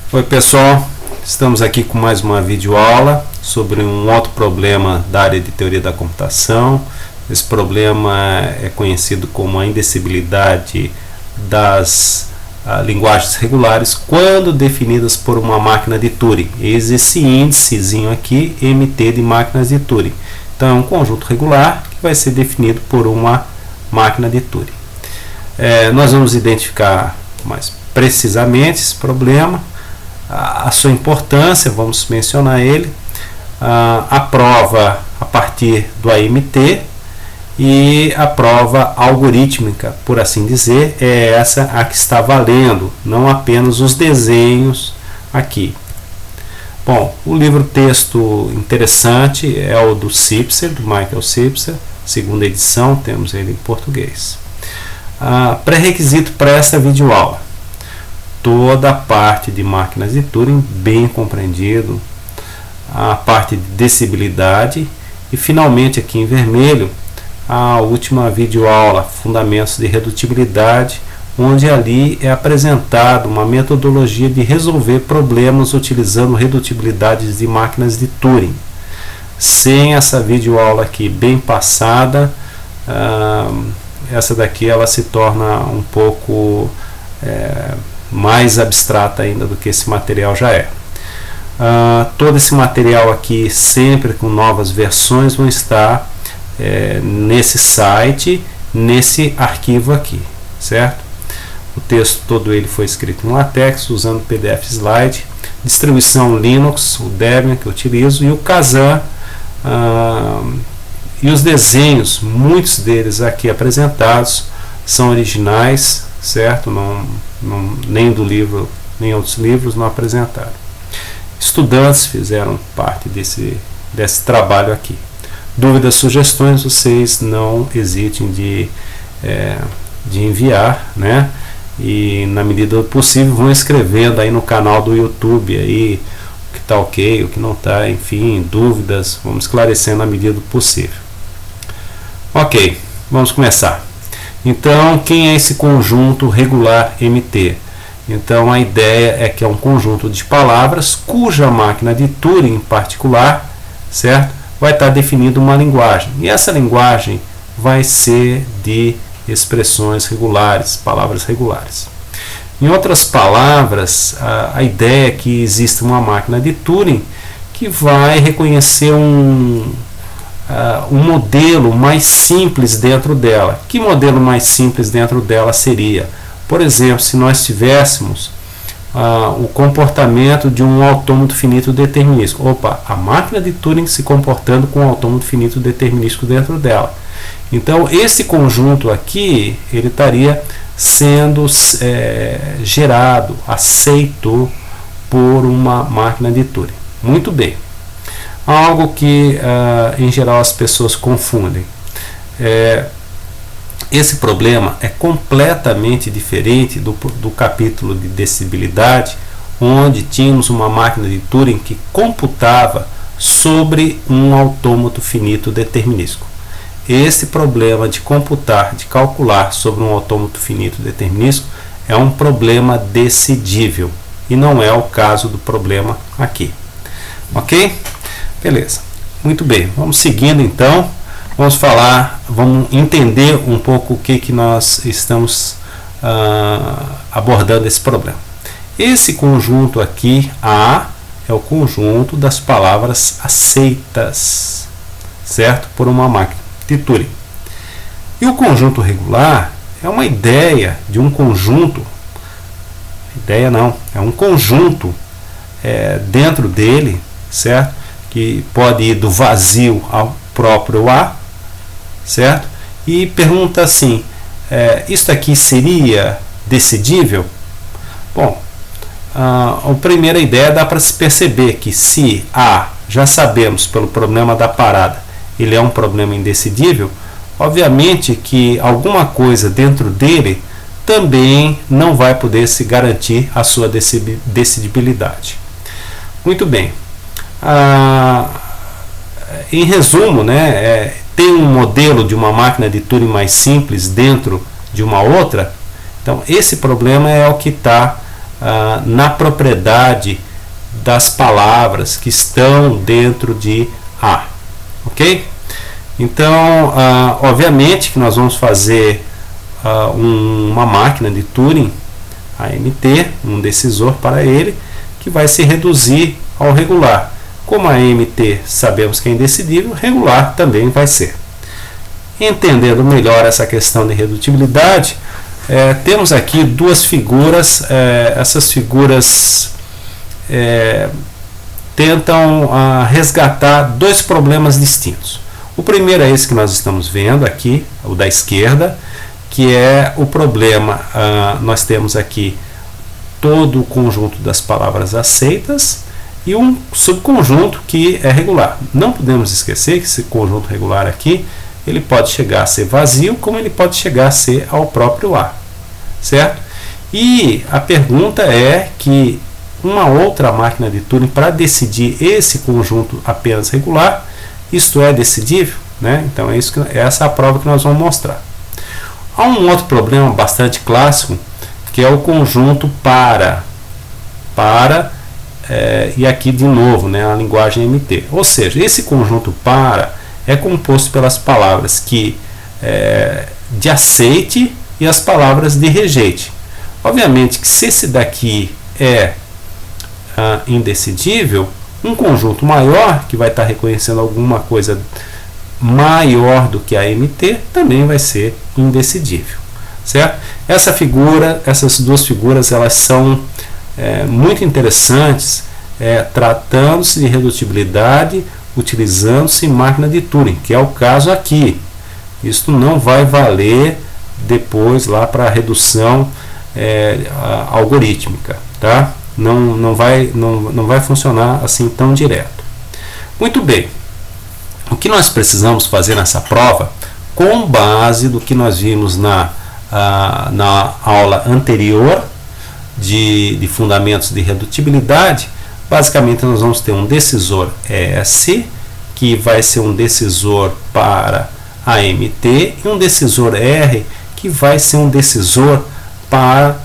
Oi pessoal, estamos aqui com mais uma videoaula sobre um outro problema da área de teoria da computação. Esse problema é conhecido como a indecibilidade das linguagens regulares quando definidas por uma máquina de Turing. Eis esse índicezinho aqui, MT de máquinas de Turing. Então é um conjunto regular que vai ser definido por uma máquina de Turing. Nós vamos identificar mais precisamente esse problema, a sua importância, vamos mencionar ele, a prova a partir do AMT e a prova algorítmica, por assim dizer, é essa a que está valendo, não apenas os desenhos aqui. Bom, o livro-texto interessante é o do Sipser, do Michael Sipser, segunda edição, temos ele em português. Pré-requisito para essa videoaula: toda a parte de máquinas de Turing bem compreendido, a parte de decibilidade e finalmente aqui em vermelho a última videoaula, fundamentos de redutibilidade, onde ali é apresentada uma metodologia de resolver problemas utilizando redutibilidades de máquinas de Turing. Sem essa videoaula aqui bem passada, essa daqui ela se torna um pouco mais abstrata ainda do que esse material já é. Todo esse material aqui, sempre com novas versões, vão estar nesse site, nesse arquivo aqui, certo? O texto todo ele foi escrito em LaTeX, usando PDF Slide, distribuição Linux, o Debian que eu utilizo, e o Kazaa, e os desenhos, muitos deles aqui apresentados, são originais, certo? Nem do livro, nem outros livros não apresentaram. Estudantes fizeram parte desse trabalho aqui. Dúvidas, sugestões, vocês não hesitem de enviar, né? E na medida do possível vão escrevendo aí no canal do YouTube aí o que está ok, o que não está, enfim, dúvidas, vamos esclarecendo na medida do possível. Ok, vamos começar. Então, quem é esse conjunto regular MT? Então, a ideia é que é um conjunto de palavras cuja máquina de Turing em particular, certo, vai estar definindo uma linguagem. E essa linguagem vai ser de expressões regulares, palavras regulares. Em outras palavras, a ideia é que existe uma máquina de Turing que vai reconhecer um modelo mais simples dentro dela. Que modelo mais simples dentro dela seria? Por exemplo, se nós tivéssemos o comportamento de um autômato finito determinístico. Opa, a máquina de Turing se comportando com um autômato finito determinístico dentro dela. Então, esse conjunto aqui, ele estaria sendo gerado, aceito por uma máquina de Turing. Muito bem. Algo que, em geral, as pessoas confundem. Esse problema é completamente diferente do capítulo de decibilidade, onde tínhamos uma máquina de Turing que computava sobre um autômato finito determinístico. Esse problema de computar, de calcular sobre um autômato finito determinístico é um problema decidível e não é o caso do problema aqui. Ok? Beleza. Muito bem. Vamos seguindo então. Vamos entender um pouco o que nós estamos abordando esse problema. Esse conjunto aqui, A, é o conjunto das palavras aceitas, certo? Por uma máquina de Turing. E o conjunto regular é uma ideia de um conjunto, ideia não, é um conjunto dentro dele, certo? Que pode ir do vazio ao próprio A, certo? E pergunta assim, isso aqui seria decidível? Bom, a primeira ideia dá para se perceber que se A, já sabemos pelo problema da parada, ele é um problema indecidível, obviamente que alguma coisa dentro dele também não vai poder se garantir a sua decidibilidade. Muito bem. Em resumo, né, tem um modelo de uma máquina de Turing mais simples dentro de uma outra. Então esse problema é o que está na propriedade das palavras que estão dentro de A, ok? Então, obviamente que nós vamos fazer uma máquina de Turing, AMT, um decisor para ele, que vai se reduzir ao regular. Como a AMT sabemos que é indecidível, regular também vai ser. Entendendo melhor essa questão de redutibilidade, temos aqui duas figuras. Essas figuras tentam resgatar dois problemas distintos. O primeiro é esse que nós estamos vendo aqui, o da esquerda, que é o problema. Nós temos aqui todo o conjunto das palavras aceitas e um subconjunto que é regular. Não podemos esquecer que esse conjunto regular aqui, ele pode chegar a ser vazio, como ele pode chegar a ser ao próprio A, certo? E a pergunta é que uma outra máquina de Turing, para decidir esse conjunto apenas regular, isto é decidível, né? Então essa é a prova que nós vamos mostrar. Há um outro problema bastante clássico, que é o conjunto para, e aqui de novo, né, a linguagem MT. Ou seja, esse conjunto para é composto pelas palavras de aceite e as palavras de rejeite. Obviamente que se esse daqui é indecidível, um conjunto maior, que vai estar reconhecendo alguma coisa maior do que a MT, também vai ser indecidível, certo? Essas duas figuras, elas são muito interessantes, tratando-se de redutibilidade, utilizando-se máquina de Turing, que é o caso aqui. Isto não vai valer depois lá para a redução algorítmica, tá? Não vai funcionar assim tão direto. Muito bem. O que nós precisamos fazer nessa prova, com base do que nós vimos na aula anterior de fundamentos de redutibilidade, basicamente nós vamos ter um decisor S, que vai ser um decisor para a MT, e um decisor R, que vai ser um decisor para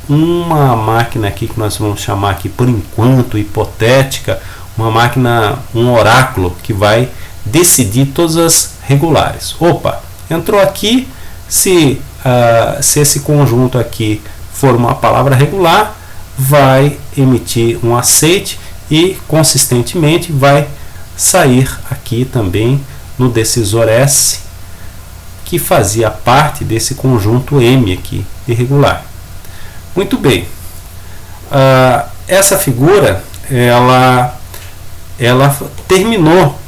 uma máquina aqui que nós vamos chamar aqui por enquanto hipotética, uma máquina, um oráculo que vai decidir todas as regulares. Opa, entrou aqui, se esse conjunto aqui for uma palavra regular, vai emitir um aceite e consistentemente vai sair aqui também no decisor S, que fazia parte desse conjunto M aqui irregular. Muito bem, essa figura ela terminou,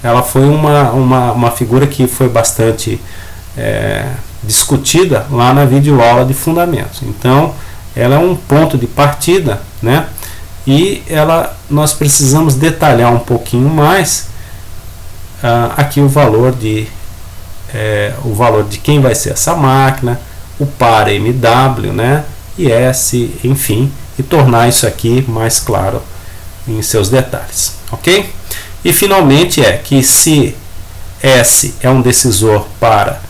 ela foi uma figura que foi bastante discutida lá na videoaula de fundamentos. Então ela é um ponto de partida, né? E nós precisamos detalhar um pouquinho mais aqui o valor de quem vai ser essa máquina, o par MW, né? E S, enfim, e tornar isso aqui mais claro em seus detalhes, ok? E finalmente que se S é um decisor para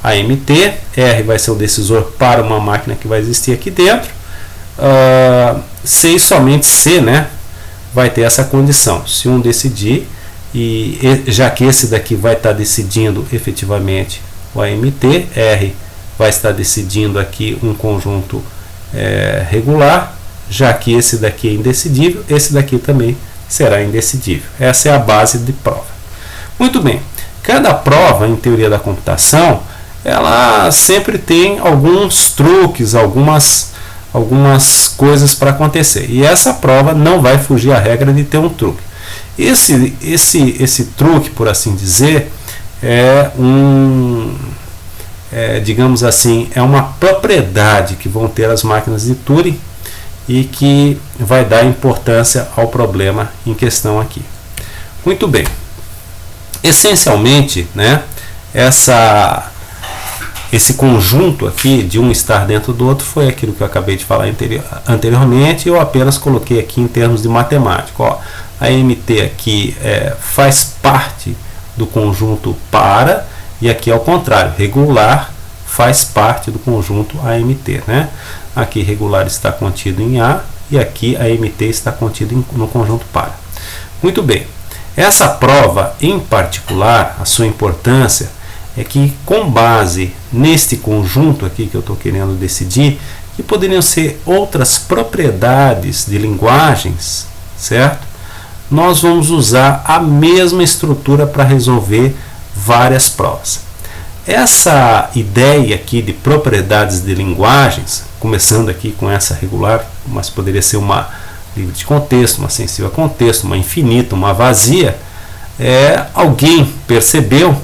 a MT, R vai ser um decisor para uma máquina que vai existir aqui dentro, C e somente C, né, vai ter essa condição. Se um decidir, e já que esse daqui vai estar decidindo efetivamente o AMT, R vai estar decidindo aqui um conjunto regular, já que esse daqui é indecidível, esse daqui também será indecidível. Essa é a base de prova. Muito bem, cada prova em teoria da computação, ela sempre tem alguns truques, algumas coisas para acontecer, e essa prova não vai fugir à regra de ter um truque. Esse truque, por assim dizer, digamos assim, é uma propriedade que vão ter as máquinas de Turing e que vai dar importância ao problema em questão aqui. Muito bem. Essencialmente, né, esse conjunto aqui de um estar dentro do outro foi aquilo que eu acabei de falar anteriormente, eu apenas coloquei aqui em termos de matemática. Ó, a MT aqui faz parte do conjunto para, e aqui ao contrário, regular faz parte do conjunto AMT, né? aqui regular está contido em A e aqui a MT está contido no conjunto para. Muito bem, essa prova em particular, a sua importância é que com base neste conjunto aqui que eu estou querendo decidir, que poderiam ser outras propriedades de linguagens, certo? Nós vamos usar a mesma estrutura para resolver várias provas. Essa ideia aqui de propriedades de linguagens, começando aqui com essa regular, mas poderia ser uma livre de contexto, uma sensível a contexto, uma infinita, uma vazia, alguém percebeu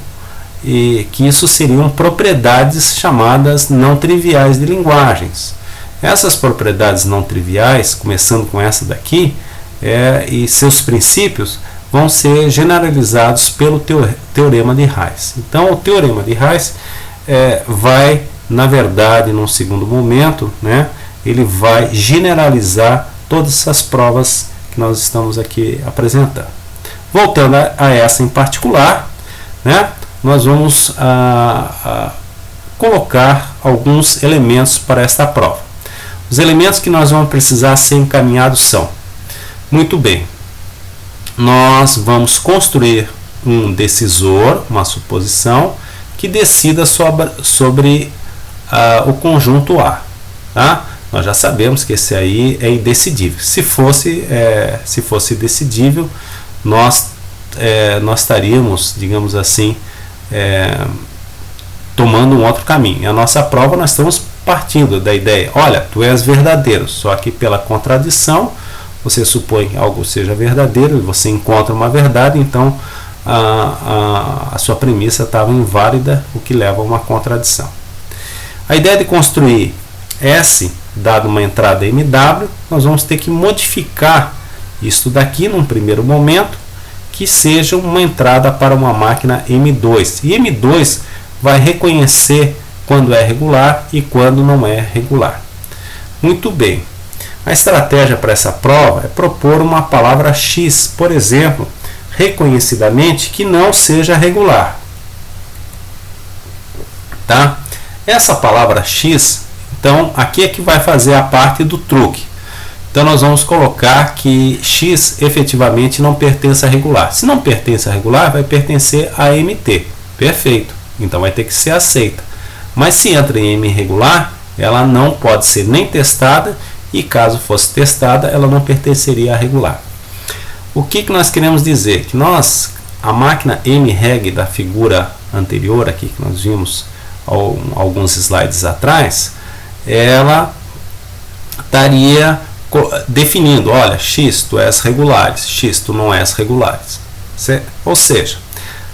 que isso seriam propriedades chamadas não triviais de linguagens. Essas propriedades não triviais, começando com essa daqui, e seus princípios vão ser generalizados pelo teorema de Rice. Então, o teorema de Rice vai, na verdade, num segundo momento, né, ele vai generalizar todas essas provas que nós estamos aqui apresentando. Voltando a essa em particular, né, nós vamos colocar alguns elementos para esta prova. Os elementos que nós vamos precisar ser encaminhados são: muito bem, nós vamos construir um decisor, uma suposição, que decida sobre o conjunto A. Tá? Nós já sabemos que esse aí é indecidível. Se fosse decidível, nós estaríamos, digamos assim, tomando um outro caminho. E a nossa prova, nós estamos partindo da ideia: olha, tu és verdadeiro, só que pela contradição você supõe que algo seja verdadeiro e você encontra uma verdade, então a sua premissa estava inválida, o que leva a uma contradição. A ideia de construir S, dado uma entrada MW, nós vamos ter que modificar isso daqui num primeiro momento, que seja uma entrada para uma máquina M2. E M2 vai reconhecer quando é regular e quando não é regular. Muito bem. A estratégia para essa prova é propor uma palavra X, por exemplo, reconhecidamente que não seja regular. Tá? Essa palavra X, então, aqui é que vai fazer a parte do truque. Então, nós vamos colocar que X efetivamente não pertence a regular. Se não pertence a regular, vai pertencer a MT. Perfeito. Então, vai ter que ser aceita. Mas se entra em M regular, ela não pode ser nem testada, e caso fosse testada, ela não pertenceria a regular. O que nós queremos dizer? Que a máquina M-reg da figura anterior, aqui que nós vimos alguns slides atrás, ela estaria definindo: olha, X, tu és regulares, X, tu não és regulares. Ou seja,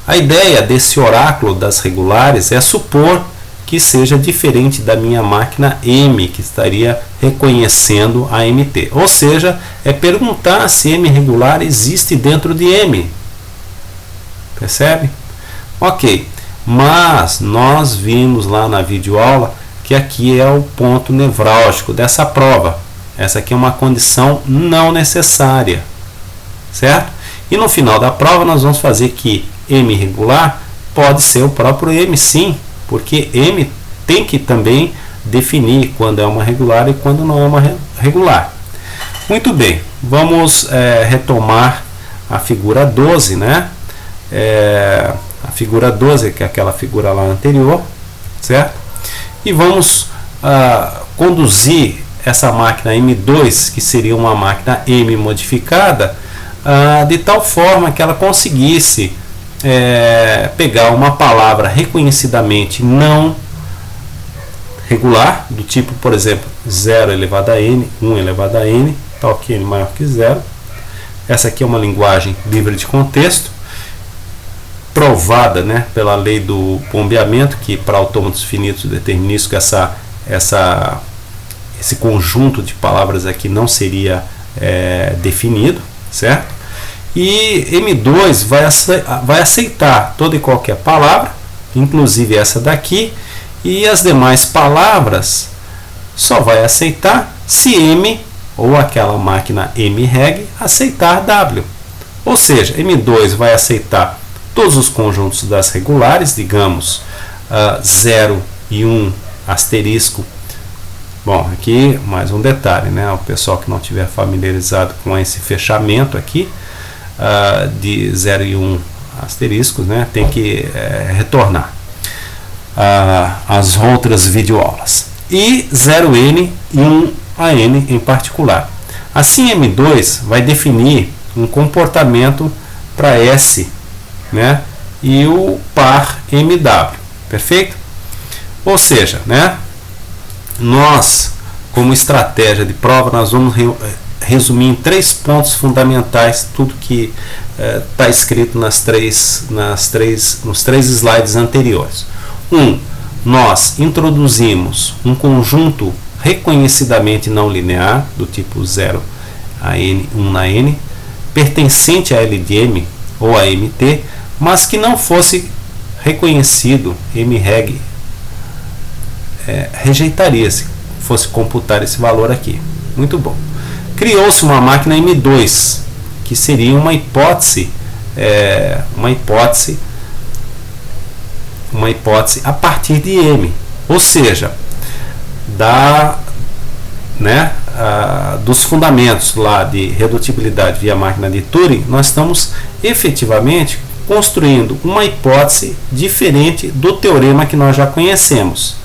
a ideia desse oráculo das regulares é supor que seja diferente da minha máquina M, que estaria reconhecendo a MT. Ou seja, é perguntar se M regular existe dentro de M. Percebe? Ok. Mas nós vimos lá na videoaula que aqui é o ponto nevrálgico dessa prova. Essa aqui é uma condição não necessária. Certo? E no final da prova nós vamos fazer que M regular pode ser o próprio M, sim. Porque M tem que também definir quando é uma regular e quando não é uma regular. Muito bem, vamos retomar a figura 12, né? A figura 12, que é aquela figura lá anterior, certo? E vamos conduzir essa máquina M2, que seria uma máquina M modificada, de tal forma que ela conseguisse pegar uma palavra reconhecidamente não regular, do tipo, por exemplo, 0 elevado a n, 1 elevado a n, tal que n maior que 0. Essa aqui é uma linguagem livre de contexto, provada, né, pela lei do bombeamento, que para autômatos finitos determinísticos esse conjunto de palavras aqui não seria definido, certo? E M2 vai aceitar toda e qualquer palavra, inclusive essa daqui, e as demais palavras só vai aceitar se M, ou aquela máquina M-reg, aceitar W. Ou seja, M2 vai aceitar todos os conjuntos das regulares, digamos 0 e 1 asterisco Bom, aqui mais um detalhe, né? O pessoal que não tiver familiarizado com esse fechamento aqui de 0 e 1 asteriscos, né? Tem que retornar as outras videoaulas. E 0n e 1an em particular. Assim, M2 vai definir um comportamento para S, né? E o par MW, perfeito? Ou seja, né? Nós, como estratégia de prova, nós vamos resumir em 3 pontos fundamentais tudo que está escrito nos 3 slides anteriores. 1. Nós introduzimos um conjunto reconhecidamente não linear, do tipo 0 a n, 1 na n, pertencente a L de M ou a MT, mas que não fosse reconhecido, mreg rejeitaria se fosse computar esse valor aqui. Muito bom. Criou-se uma máquina M2, que seria uma hipótese a partir de M, ou seja, dos fundamentos lá de redutibilidade via máquina de Turing, nós estamos efetivamente construindo uma hipótese diferente do teorema que nós já conhecemos.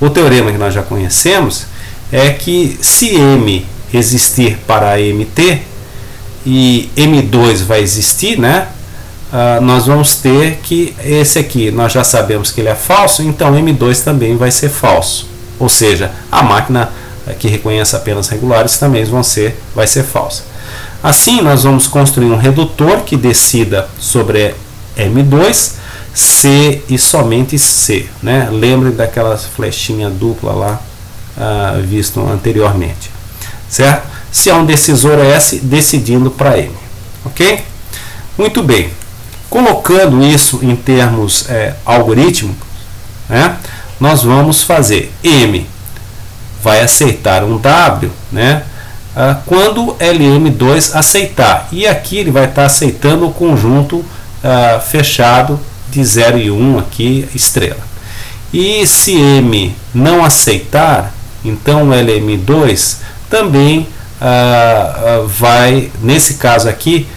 O teorema que nós já conhecemos é que se M existir para MT e M2 vai existir, né? Nós vamos ter que esse aqui, nós já sabemos que ele é falso, então M2 também vai ser falso. Ou seja, a máquina que reconhece apenas regulares também vai ser falsa. Assim, nós vamos construir um redutor que decida sobre M2, C e somente C, né? Lembre daquela flechinha dupla lá visto anteriormente, certo? Se há um decisor S decidindo para M, ok? Muito bem. Colocando isso em termos algorítmicos, né? Nós vamos fazer M vai aceitar um W, né? Quando LM2 aceitar, e aqui ele vai estar aceitando o conjunto fechado de 0 e 1 aqui, estrela. E se M não aceitar, então LM2 também vai, nesse caso aqui,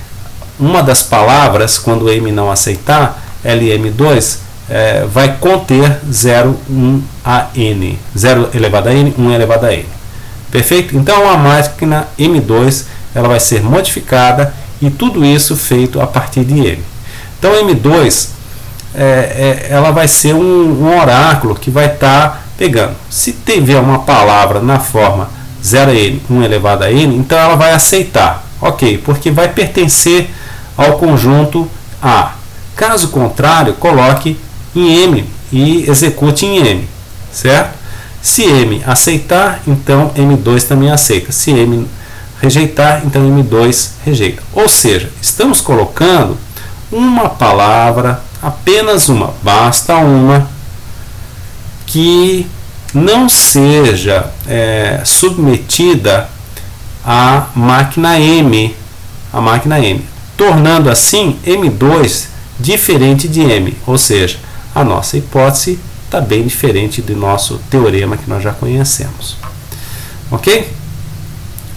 uma das palavras, quando M não aceitar, LM2 vai conter 0, 1 a n, 0 elevado a n, 1 elevado a n. Perfeito? Então a máquina M2 ela vai ser modificada e tudo isso feito a partir de M. Então M2 ela vai ser um oráculo que vai estar pegando. Se tiver uma palavra na forma 0 a n, 1 elevado a n, então ela vai aceitar. Ok, porque vai pertencer ao conjunto A. Caso contrário, coloque em M e execute em M, certo? Se M aceitar, então M2 também aceita. Se M rejeitar, então M2 rejeita. Ou seja, estamos colocando uma palavra, apenas uma, basta uma, que não seja submetida à máquina M, tornando assim M2 diferente de M, ou seja, a nossa hipótese está bem diferente do nosso teorema que nós já conhecemos. Ok?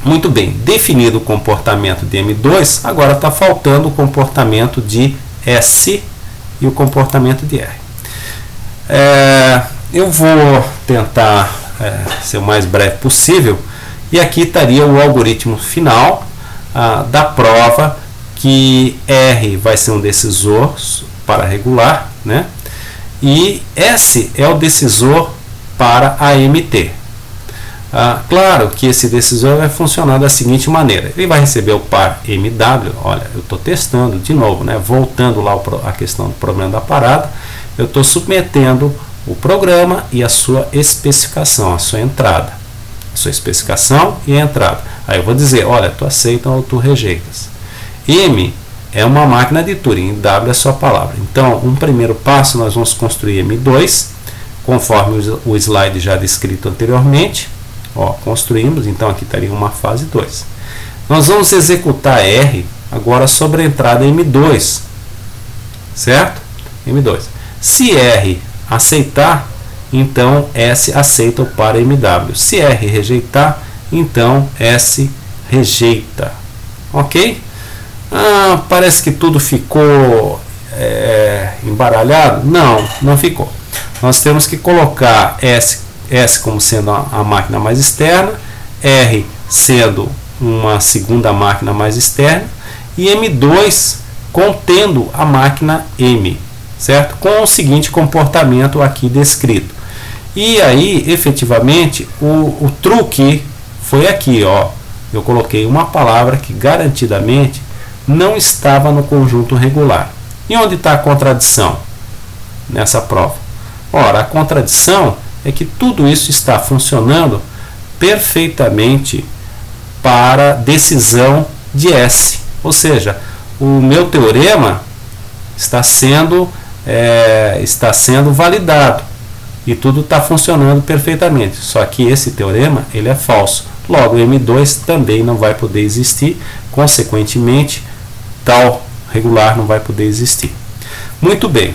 Muito bem, definido o comportamento de M2, agora está faltando o comportamento de S e o comportamento de R. Eu vou tentar ser o mais breve possível, e aqui estaria o algoritmo final da prova, que R vai ser um decisor para regular, né? E S é o decisor para a MT. Claro que esse decisor vai funcionar da seguinte maneira: ele vai receber o par MW. Olha, eu estou testando de novo, né? Voltando lá a questão do problema da parada, eu estou submetendo o programa e a sua especificação, a sua entrada, a sua especificação e a entrada. Aí eu vou dizer, olha, tu aceita ou tu rejeitas. M é uma máquina de Turing, W é a sua palavra. Então, um primeiro passo, nós vamos construir M2, conforme o slide já descrito anteriormente. Construímos, então aqui estaria uma fase 2. Nós vamos executar R agora sobre a entrada M2, certo? M2. Se R aceitar, então S aceita o par MW. Se R rejeitar, então S rejeita. Ok? Parece que tudo ficou embaralhado? Não, não ficou. Nós temos que colocar S como sendo a máquina mais externa, R sendo uma segunda máquina mais externa e M2 contendo a máquina M, certo? Com o seguinte comportamento aqui descrito. E aí, efetivamente, o truque foi aqui, ó. Eu coloquei uma palavra que garantidamente não estava no conjunto regular. E onde está a contradição nessa prova? Ora, a contradição é que tudo isso está funcionando perfeitamente para decisão de S. Ou seja, o meu teorema está sendo validado e tudo está funcionando perfeitamente. Só que esse teorema ele é falso. Logo, M2 também não vai poder existir. Consequentemente, tal regular não vai poder existir. Muito bem.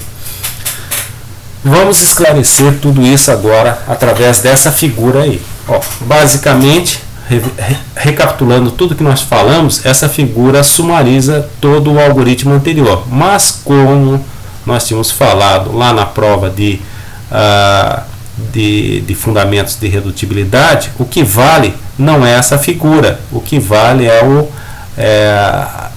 Vamos esclarecer tudo isso agora através dessa figura aí. Ó, basicamente, recapitulando tudo que nós falamos, essa figura sumariza todo o algoritmo anterior. Mas como nós tínhamos falado lá na prova de fundamentos de redutibilidade, o que vale não é essa figura, o que vale é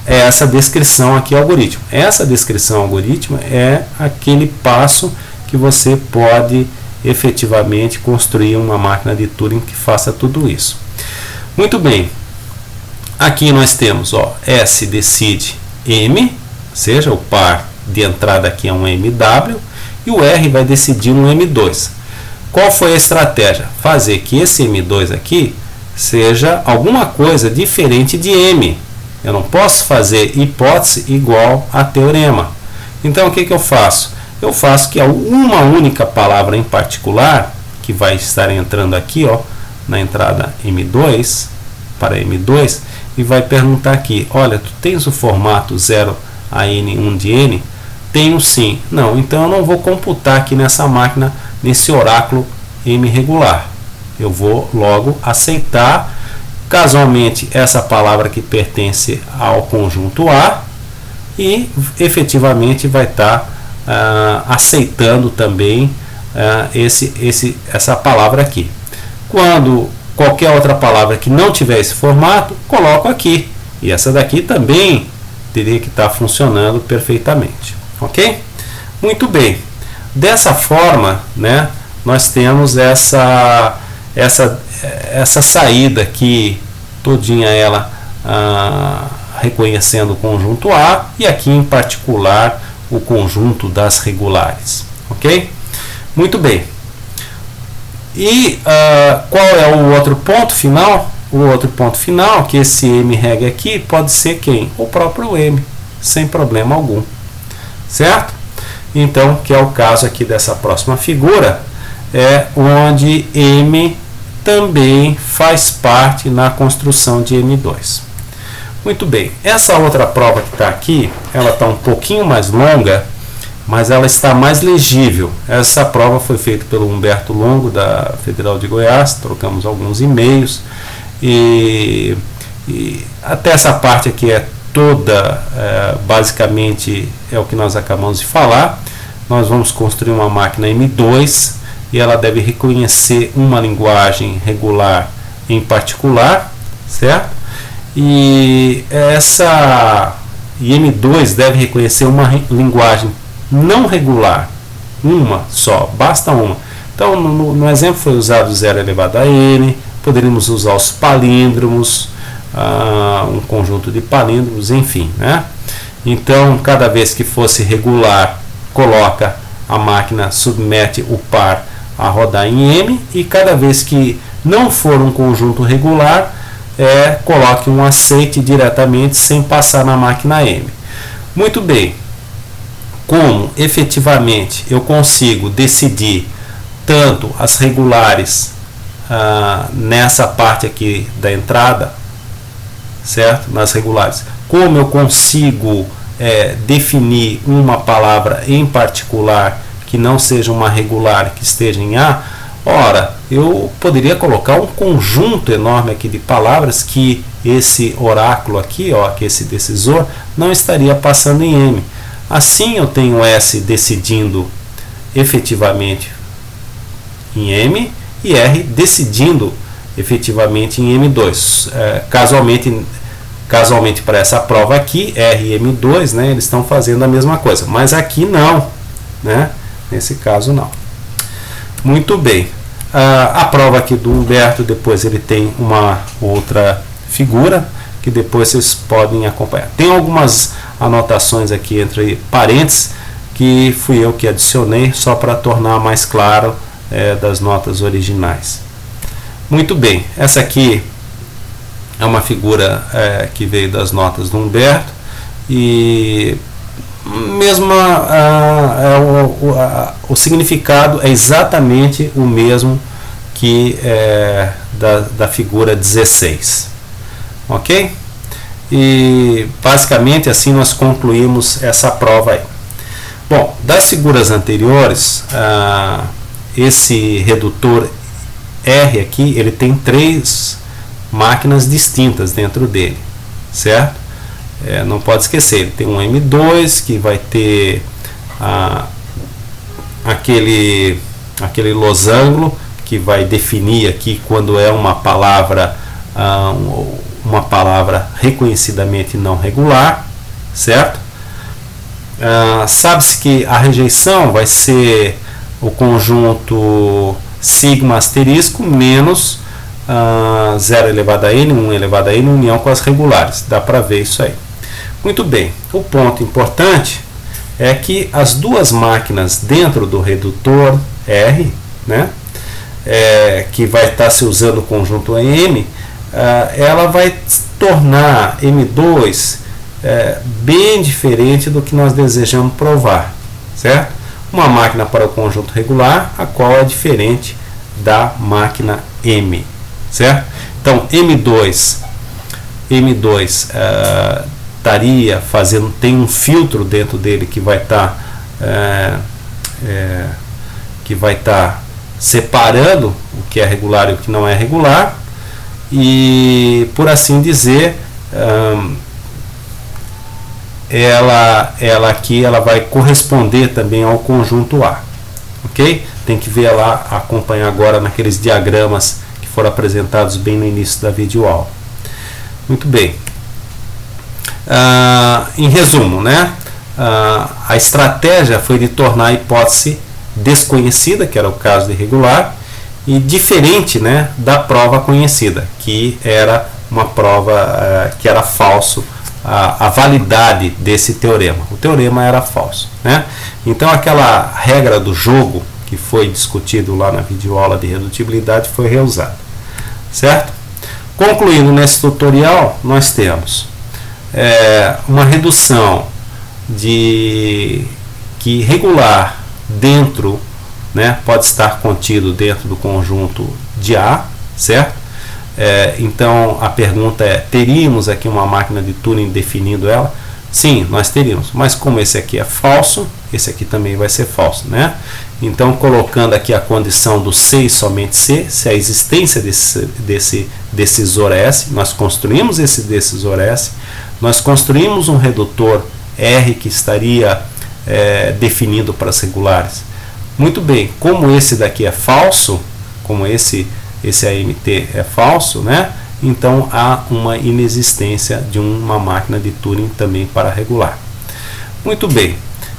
essa descrição aqui algoritmo. Essa descrição algoritmo é aquele passo que você pode efetivamente construir uma máquina de Turing que faça tudo isso. Muito bem, aqui nós temos, ó, S decide M, ou seja, o par de entrada aqui é um MW, e o R vai decidir um M2. Qual foi a estratégia? Fazer que esse M2 aqui seja alguma coisa diferente de M. Eu não posso fazer hipótese igual a teorema. Então o que eu faço? Eu faço que uma única palavra em particular, que vai estar entrando aqui, ó, na entrada M2, para M2, e vai perguntar aqui, olha, tu tens o formato 0 a N1 de N? Tenho sim. Não, então eu não vou computar aqui nessa máquina, nesse oráculo M regular. Eu vou logo aceitar, casualmente, essa palavra que pertence ao conjunto A, e efetivamente vai estar aceitando também essa palavra aqui. Quando qualquer outra palavra que não tiver esse formato, coloco aqui. E essa daqui também teria que estar funcionando perfeitamente. Ok? Muito bem. Dessa forma, né, nós temos essa saída aqui, todinha ela reconhecendo o conjunto A, e aqui em particular o conjunto das regulares. Ok? Muito bem. E qual é o outro ponto final? O outro ponto final, que esse M-reg aqui pode ser quem? O próprio M, sem problema algum. Certo? Então, que é o caso aqui dessa próxima figura, onde M também faz parte na construção de M2. Muito bem, essa outra prova que está aqui, ela está um pouquinho mais longa, mas ela está mais legível. Essa prova foi feita pelo Humberto Longo, da Federal de Goiás, trocamos alguns e-mails, e até essa parte aqui é toda, basicamente, é o que nós acabamos de falar. Nós vamos construir uma máquina M2, e ela deve reconhecer uma linguagem regular em particular, certo? E M2 deve reconhecer uma linguagem não regular, uma só, basta uma. Então, no exemplo foi usado 0 elevado a n, poderíamos usar os palíndromos, um conjunto de palíndromos, enfim, né? Então, cada vez que fosse regular, coloca a máquina, submete o par a rodar em M, e cada vez que não for um conjunto regular, coloque um aceite diretamente sem passar na máquina M. Muito bem. Como efetivamente eu consigo decidir tanto as regulares nessa parte aqui da entrada, certo? Nas regulares, como eu consigo definir uma palavra em particular que não seja uma regular que esteja em A, ora, eu poderia colocar um conjunto enorme aqui de palavras que esse oráculo aqui, ó, que esse decisor, não estaria passando em M. Assim eu tenho S decidindo efetivamente em M e R decidindo efetivamente em M2. Casualmente para essa prova aqui, R e M2, né, eles estão fazendo a mesma coisa, mas aqui não, né? Nesse caso não. Muito bem. A prova aqui do Humberto, depois ele tem uma outra figura que depois vocês podem acompanhar. Tem algumas anotações aqui entre parênteses que fui eu que adicionei só para tornar mais claro das notas originais. Muito bem, essa aqui é uma figura que veio das notas do Humberto e mesmo o significado é exatamente o mesmo que da figura 16, ok? E basicamente assim nós concluímos essa prova aí. Bom, das figuras anteriores, esse redutor R aqui, ele tem 3 máquinas distintas dentro dele, certo? Não pode esquecer, ele tem um M2 que vai ter aquele losango que vai definir aqui quando é uma palavra reconhecidamente não regular, certo? Sabe-se que a rejeição vai ser o conjunto sigma asterisco menos 0 elevado a n, 1 elevado a n, união com as regulares. Dá para ver isso aí. Muito bem, o ponto importante é que as duas máquinas dentro do redutor R, né, que vai estar se usando o conjunto M, ela vai tornar M2 bem diferente do que nós desejamos provar, certo? Uma máquina para o conjunto regular, a qual é diferente da máquina M, certo? Então M2 tem um filtro dentro dele que vai estar separando o que é regular e o que não é regular, e por assim dizer, ela aqui vai corresponder também ao conjunto A, ok? Tem que ver lá, acompanhar agora naqueles diagramas que foram apresentados bem no início da videoaula. Muito bem. Em resumo, né? A estratégia foi de tornar a hipótese desconhecida, que era o caso de regular, e diferente, né, da prova conhecida, que era uma prova que era falso, a validade desse teorema. O teorema era falso, né? Então aquela regra do jogo que foi discutido lá na videoaula de redutibilidade foi reusada, certo? Concluindo nesse tutorial, nós temos uma redução que regular dentro, né, pode estar contido dentro do conjunto de A, certo? Então a pergunta é: teríamos aqui uma máquina de Turing definindo ela? Sim, nós teríamos, mas como esse aqui é falso, esse aqui também vai ser falso, né? Então, colocando aqui a condição do C e somente C, se a existência desse decisor S, nós construímos esse decisor S, nós construímos um redutor R que estaria definido para as regulares. Muito bem, como esse daqui é falso, como esse AMT é falso, né? Então há uma inexistência de uma máquina de Turing também para regular. Muito bem,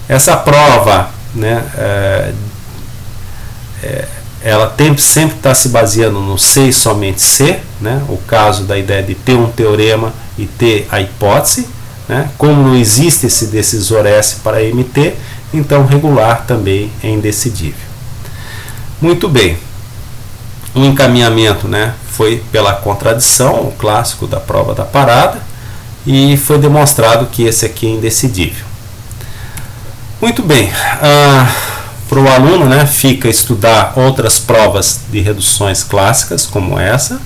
essa prova, né, ela sempre está se baseando no C e somente C, né? O caso da ideia de ter um teorema e ter a hipótese, né? Como não existe esse decisor S para MT, então regular também é indecidível. Muito bem, o encaminhamento, né, foi pela contradição, o clássico da prova da parada, e foi demonstrado que esse aqui é indecidível. Muito bem, para o aluno, né, fica estudar outras provas de reduções clássicas como essa,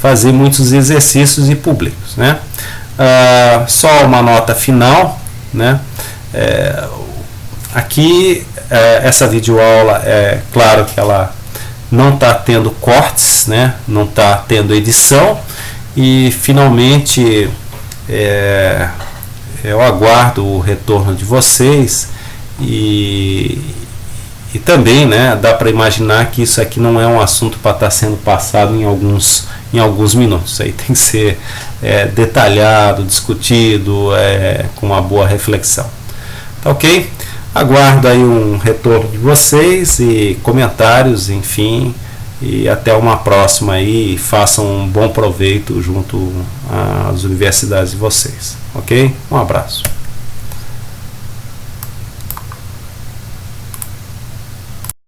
fazer muitos exercícios e públicos, né? Só uma nota final, né? Aqui essa videoaula, é claro que ela não está tendo cortes, né? Não está tendo edição, e finalmente eu aguardo o retorno de vocês, e também, né, dá para imaginar que isso aqui não é um assunto para estar sendo passado em alguns minutos. Isso aí tem que ser detalhado, discutido, com uma boa reflexão. Tá ok? Aguardo aí um retorno de vocês e comentários, enfim, e até uma próxima aí. Façam um bom proveito junto às universidades de vocês. Ok? Um abraço.